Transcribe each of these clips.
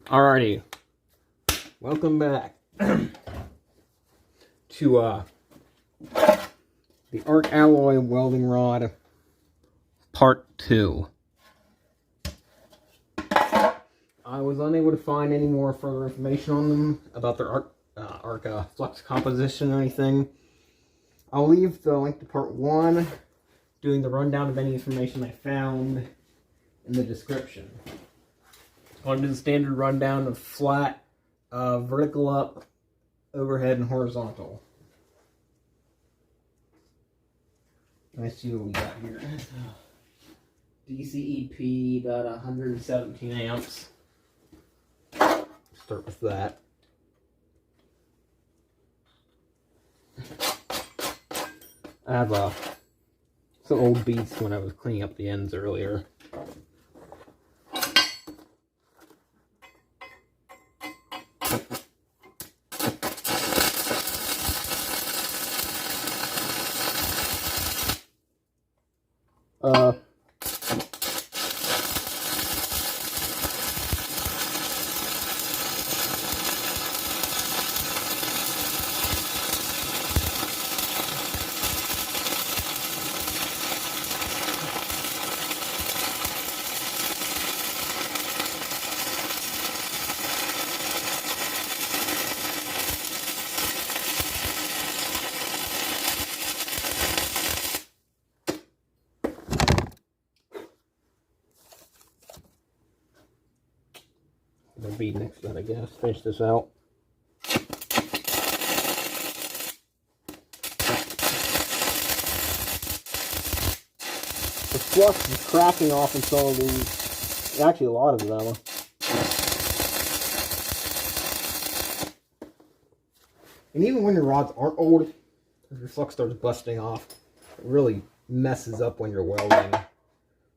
Alrighty, welcome back to the arc alloy welding rod part 2. I was unable to find any more further information on them about their arc flux composition or anything. I'll leave the link to part 1, doing the rundown of any information I found, in the description. I'll do the standard rundown of flat, vertical up, overhead, and horizontal. Let's see what we got here. DCEP, about 117 amps. Start with that. I have some old beads when I was cleaning up the ends earlier. The bead next to that, I guess. Finish this out. The flux is cracking off in some of these. Actually, a lot of them. And even when your rods aren't old, if your flux starts busting off, it really messes up when you're welding.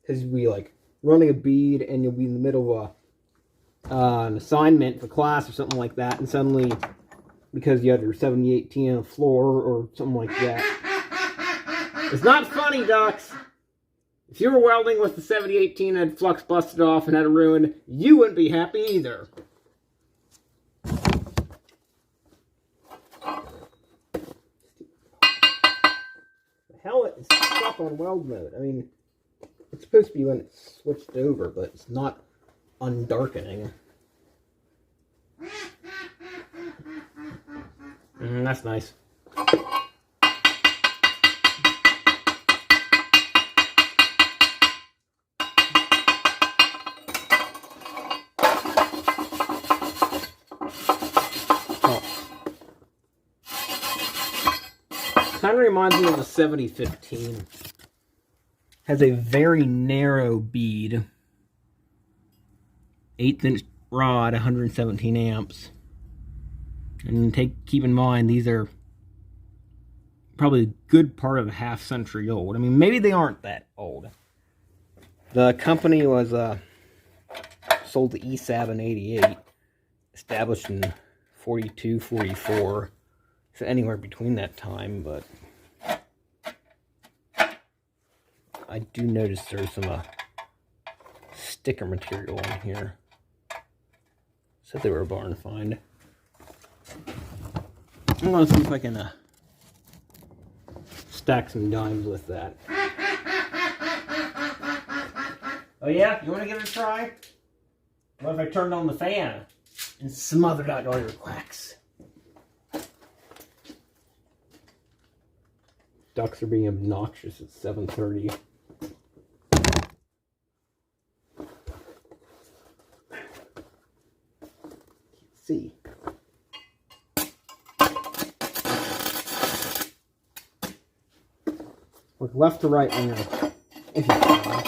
Because you'll be like running a bead and you'll be in the middle of an assignment for class or something like that, and suddenly, because you have your 7018 on the floor or something like that. It's not funny, ducks. If you were welding with the 7018 and had flux busted off and had a ruin, you wouldn't be happy either. The helmet is stuck on weld mode. I mean, it's supposed to be when it's switched over, but it's not undarkening. That's nice. Kind of reminds me of the 7015. Has a very narrow bead. 1/8 inch rod, 117 amps. And keep in mind, these are probably a good part of a half century old. I mean, maybe they aren't that old. The company was sold to ESAB in '88, established in 42, 44, so anywhere between that time, but I do notice there's some sticker material in here. Said they were a barn find. I'm gonna see if I can stack some dimes with that. Oh yeah? You wanna give it a try? What if I turned on the fan and smothered out all your quacks? Ducks are being obnoxious at 7:30. See. Look left to right on your, if you can.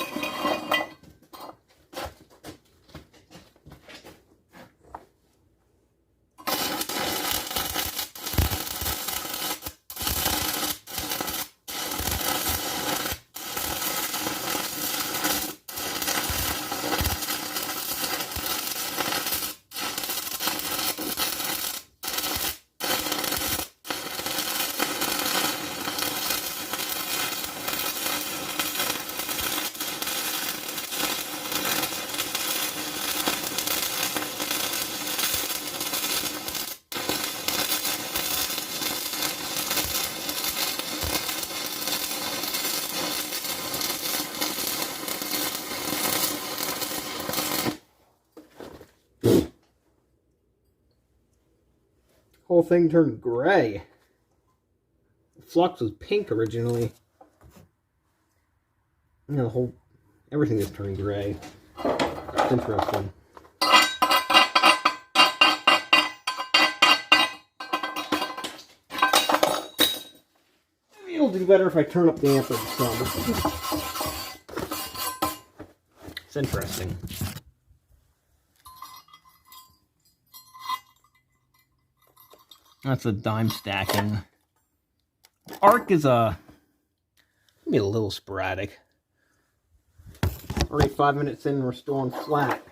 whole thing turned gray. The flux was pink originally. You know, everything is turning gray. It's interesting. Maybe it'll do better if I turn up the amperage some. It's interesting. That's a dime stacking. Arc is maybe a little sporadic. Alright, 5 minutes in, we're still on flat.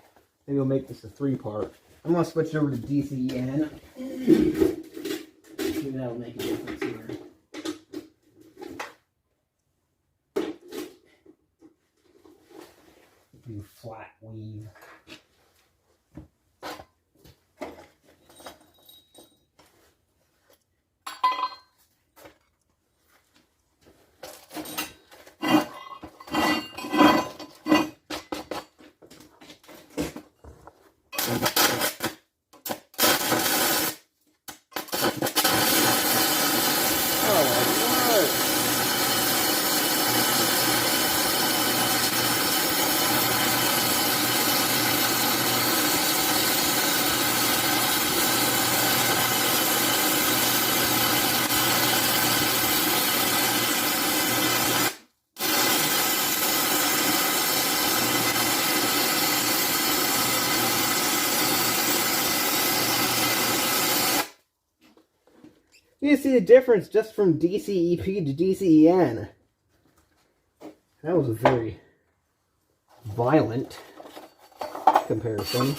Maybe we'll make this a 3-part. I'm gonna switch over to DCN. Maybe that'll make a difference here. Do flat weave. You see the difference just from DCEP to DCEN. That was a very violent comparison.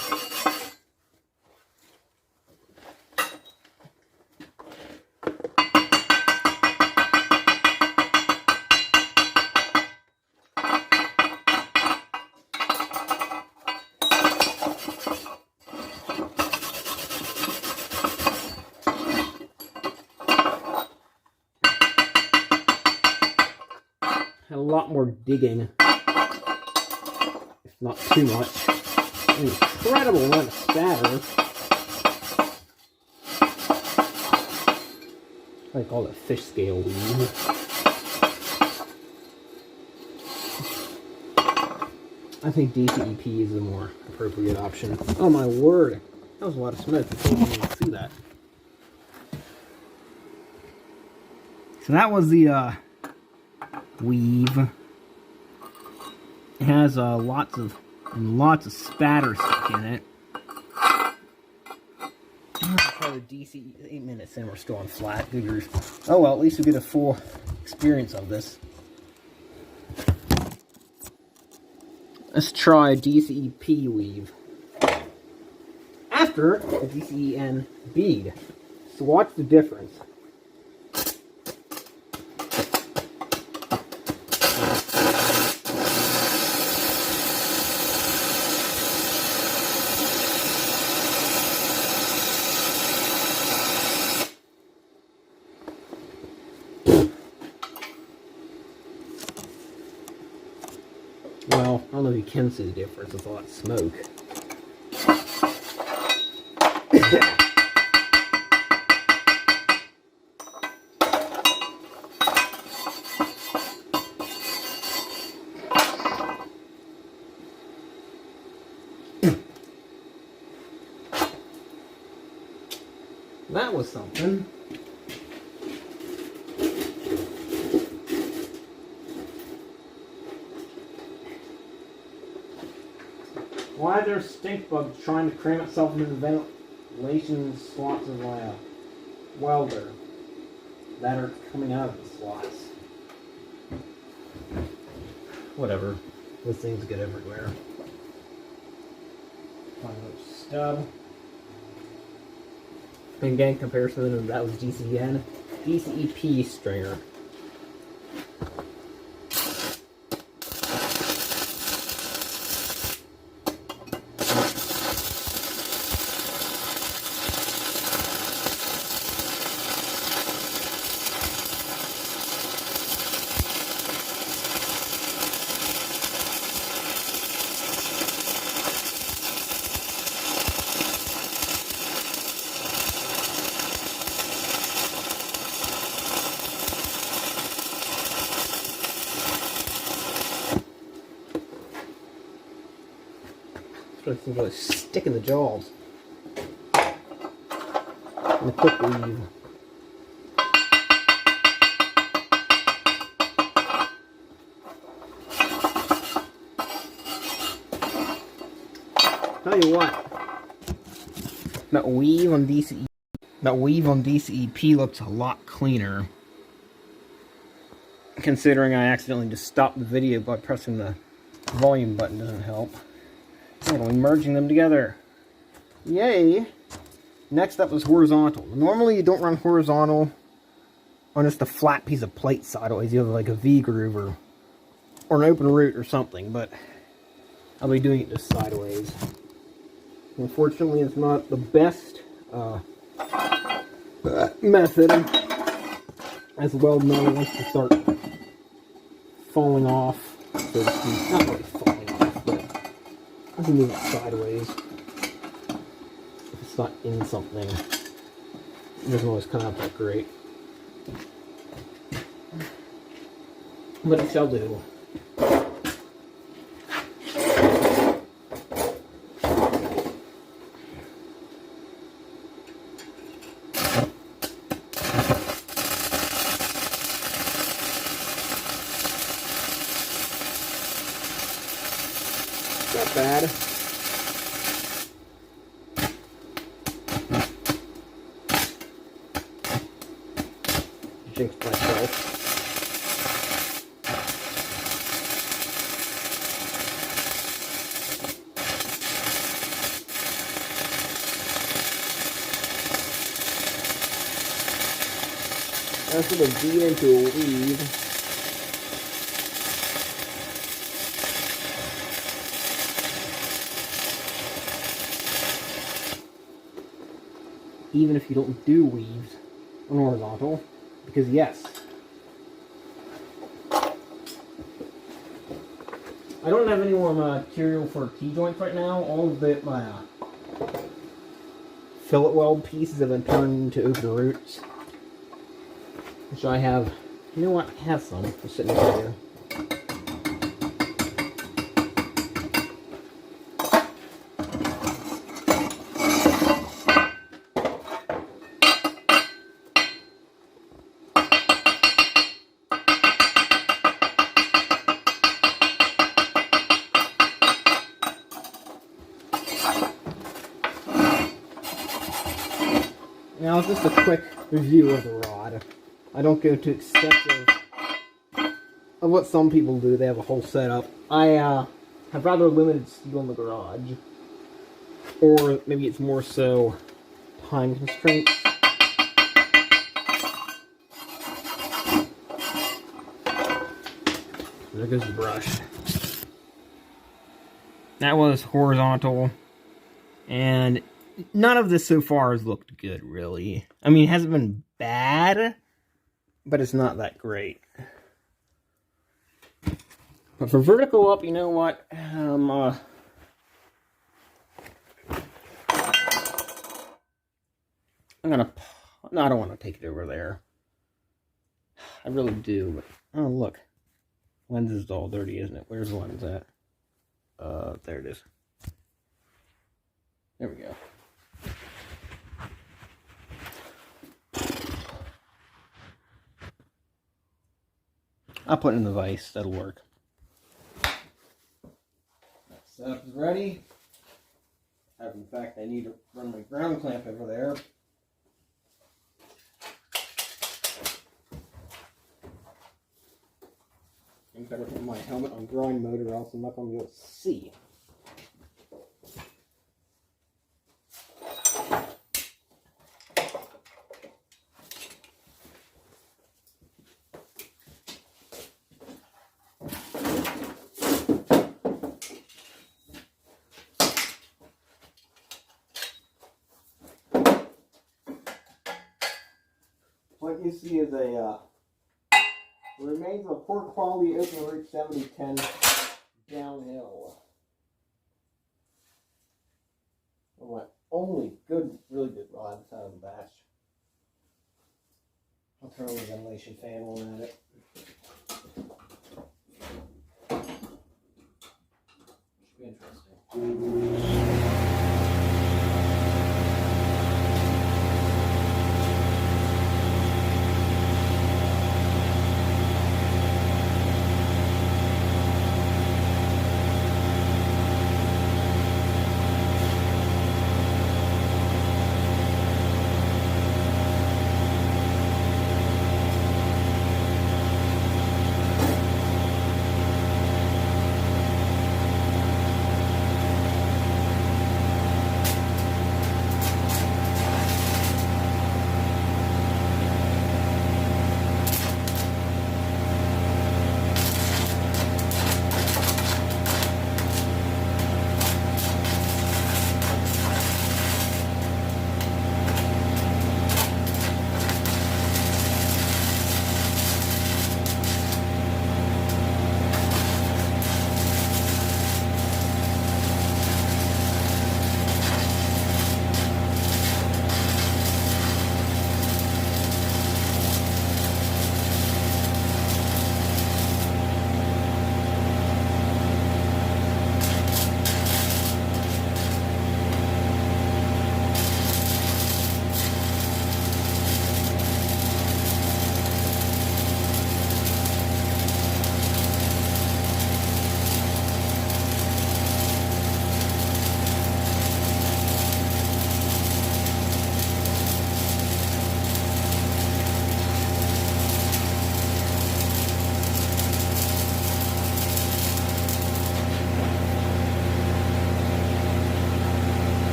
Had a lot more digging, if not too much. An incredible amount of spatter. I call it fish scale weave. I think DCEP is the more appropriate option. Oh my word, that was a lot of smoke. I didn't even see that. So that was the weave. It has lots of spatter stuck in it. Probably DC 8 minutes in, we're still on flat. Good grief. Oh well, at least we get a full experience of this. Let's try a DCEP weave after a DCEN bead. So watch the difference. Well, I don't know if you can see the difference with all that smoke. That was something. Why are there stink bugs trying to cram itself into the ventilation slots of my welder that are coming out of the slots? Whatever. Those things get everywhere. Find another stub. And again, comparison, that was DCN. DCEP stringer. It seems really stick in the jaws. And a quick weave. Tell you what, that weave on DCEP looks a lot cleaner. Considering I accidentally just stopped the video by pressing the volume button doesn't help. And we're merging them together. Yay! Next up is horizontal. Normally you don't run horizontal on just a flat piece of plate sideways. You have like a V groove or an open root or something, but I'll be doing it just sideways. Unfortunately, it's not the best method, as weld metal wants to start falling off, so to speak. Not really falling off, but I can move it sideways if it's not in something. It doesn't always come out that great, but it shall do. Not bad. Jinxed myself. That's going to beat into a weave. Even if you don't do weaves on horizontal, because yes, I don't have any more material for T-joints right now. All of my fillet weld pieces have been turned into open roots, which I have. You know what? I have some just sitting right here. Now, just a quick review of the rod. I don't go to excessive of what some people do. They have a whole setup. I have rather limited steel in the garage. Or maybe it's more so time constraints. There goes the brush. That was horizontal. And none of this so far has looked good, really. I mean, it hasn't been bad, but it's not that great. But for vertical up, you know what? No, I don't want to take it over there. I really do, but oh look, lens is all dirty, isn't it? Where's the lens at? There it is. There we go. I'll put it in the vise. That'll work. Setup is ready. In fact, I need to run my ground clamp over there. I better put my helmet on grind mode or else I'm not going to be able to see. What you see is a remains of poor quality open root 7010 downhill. One of my only really good rods out of the batch. I'll throw a ventilation fan on at it. Should be interesting.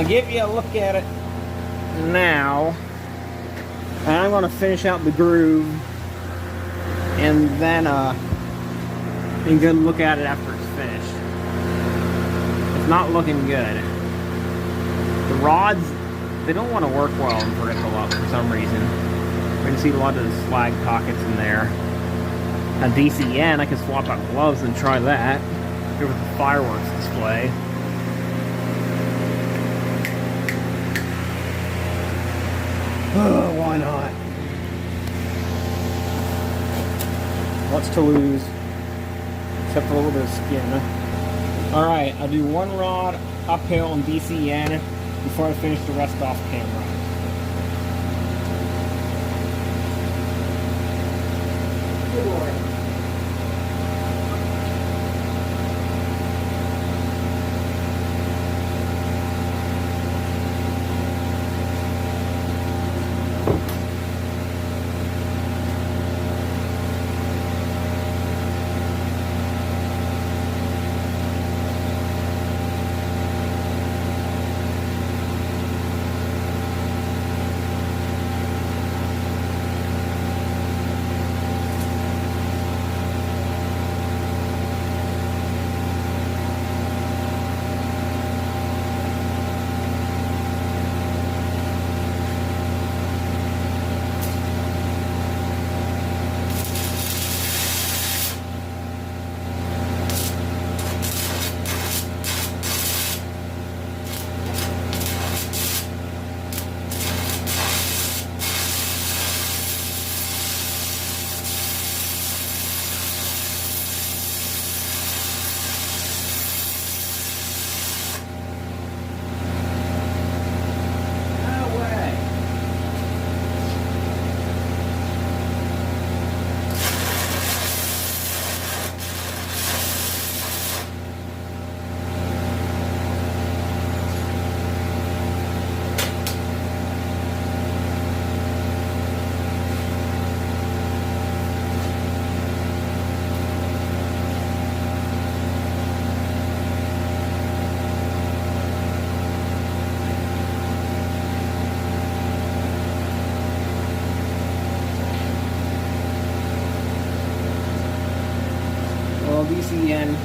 I'll give you a look at it now. And I'm going to finish out the groove. And then you can look at it after it's finished. It's not looking good. The rods, they don't want to work well in vertical up for some reason. You can see a lot of the slag pockets in there. A DCN, I can swap out gloves and try that. Go with the fireworks display. Oh, why not? What's to lose? Except a little bit of skin. Alright, I'll do one rod uphill on DCN before I finish the rest off camera. Good boy. DCN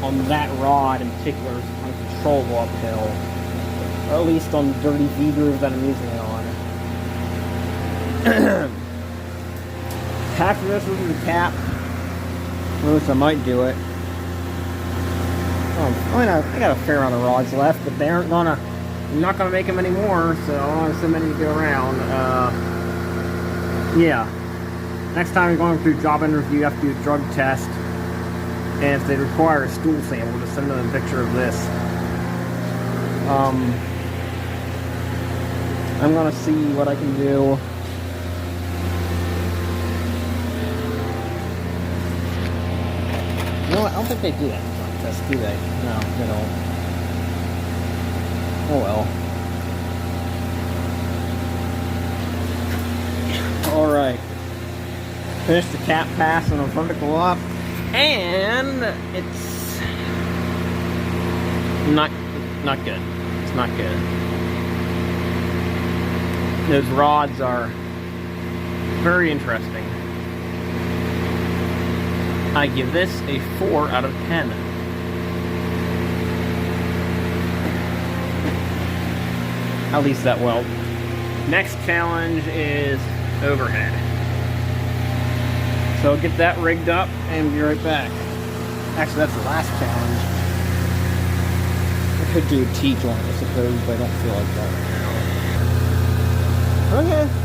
on that rod in particular is uncontrollable uphill, or at least on the dirty V groove that I'm using it on. After this, we'll do the cap. Or at least I might do it. I got a fair amount of rods left, but they aren't gonna. I'm not gonna make them anymore, so I don't have so many to go around. Yeah. Next time you're going through job interview, you have to do a drug test. And if they require a stool sample, just send them a picture of this. I'm gonna see what I can do. You know what? I don't think they do that in drug test, do they? No, they don't. Oh well. Alright. Finish the cap pass on a vertical up. And it's not good. It's not good. Those rods are very interesting. I give this a 4 out of 10. At least that weld. Next challenge is overhead. So I'll get that rigged up and be right back. Actually, that's the last challenge. I could do a T-joint, I suppose, but I don't feel like that right now. Okay.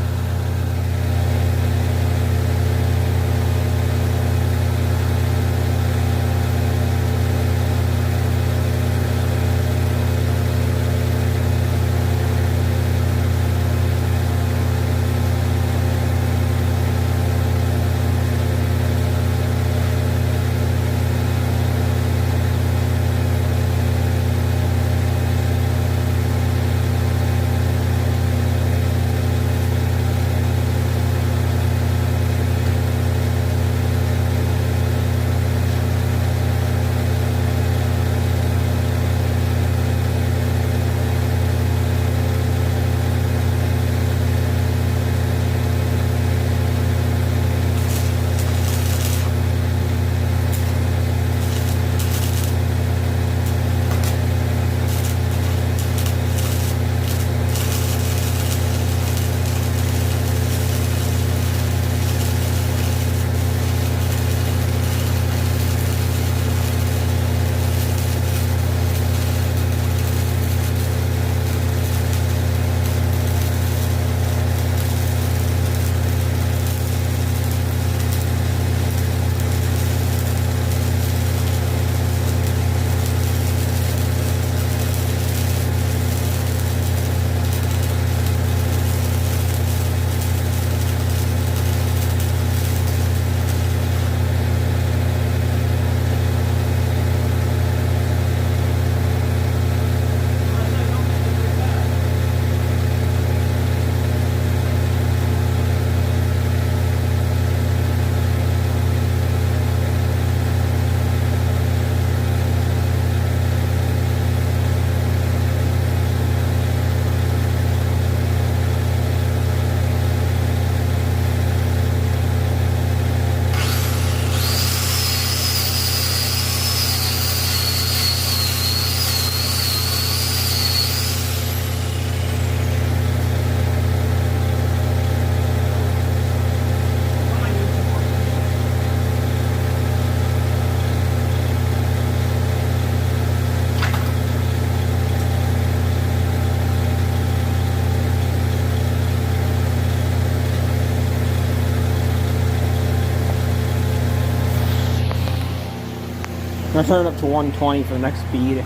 going to turn it up to 120 for the next speed.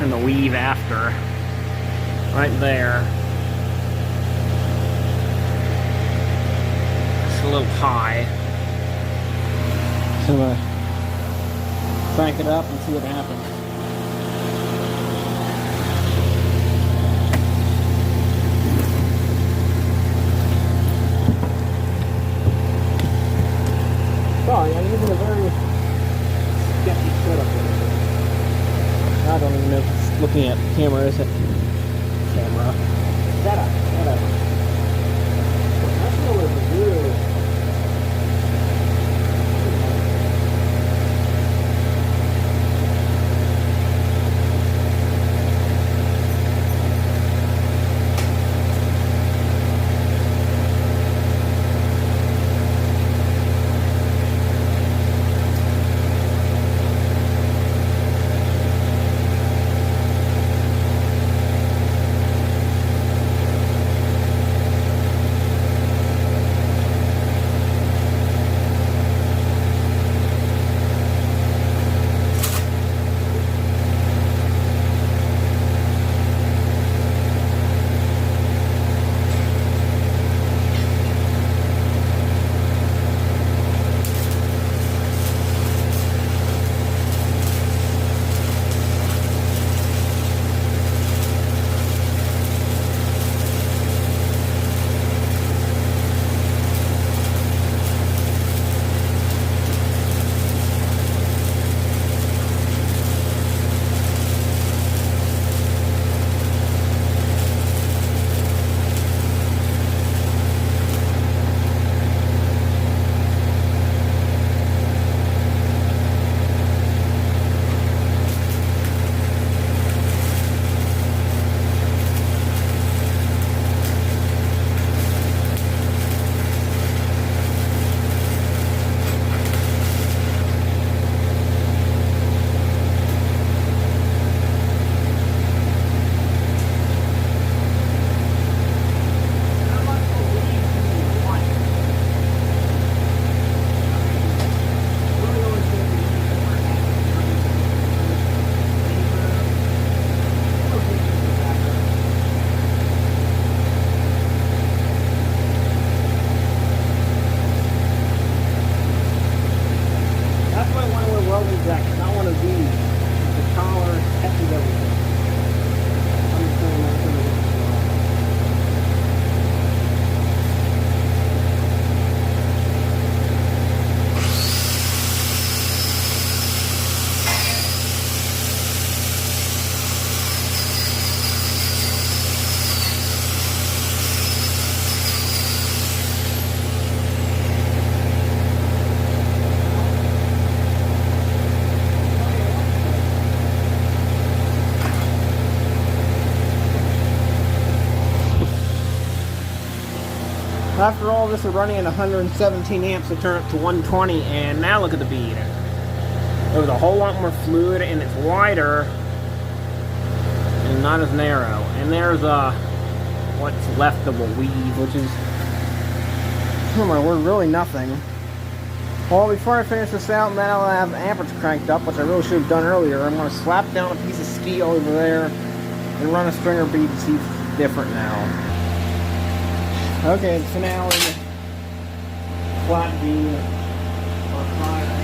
And the weave after. Right there. It's a little high. So I'm going to crank it up and see what happens. Sorry, I'm using a very sketchy setup here. I don't even know if it's looking at the camera, is it? Camera. Setup, whatever. That's what it would do. After all this, we're running at 117 amps to turn it to 120, and now look at the bead. It was a whole lot more fluid, and it's wider, and not as narrow. And there's what's left of a weave, which is, oh my word, really nothing. Well, before I finish this out, now I have amperage cranked up, which I really should have done earlier. I'm going to slap down a piece of steel over there and run a stringer bead to see if it's different now. Okay, the finale, flat beam, or flat.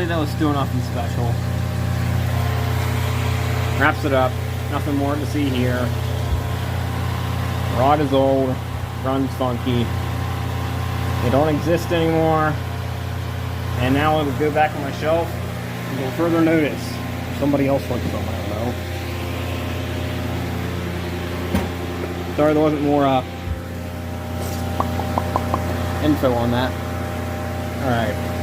Hopefully that was still nothing special. Wraps it up. Nothing more to see here. Rod is old. Runs funky. They don't exist anymore. And now it'll go back on my shelf until further notice. Somebody else wants some, I don't know. Sorry there wasn't more info on that. Alright.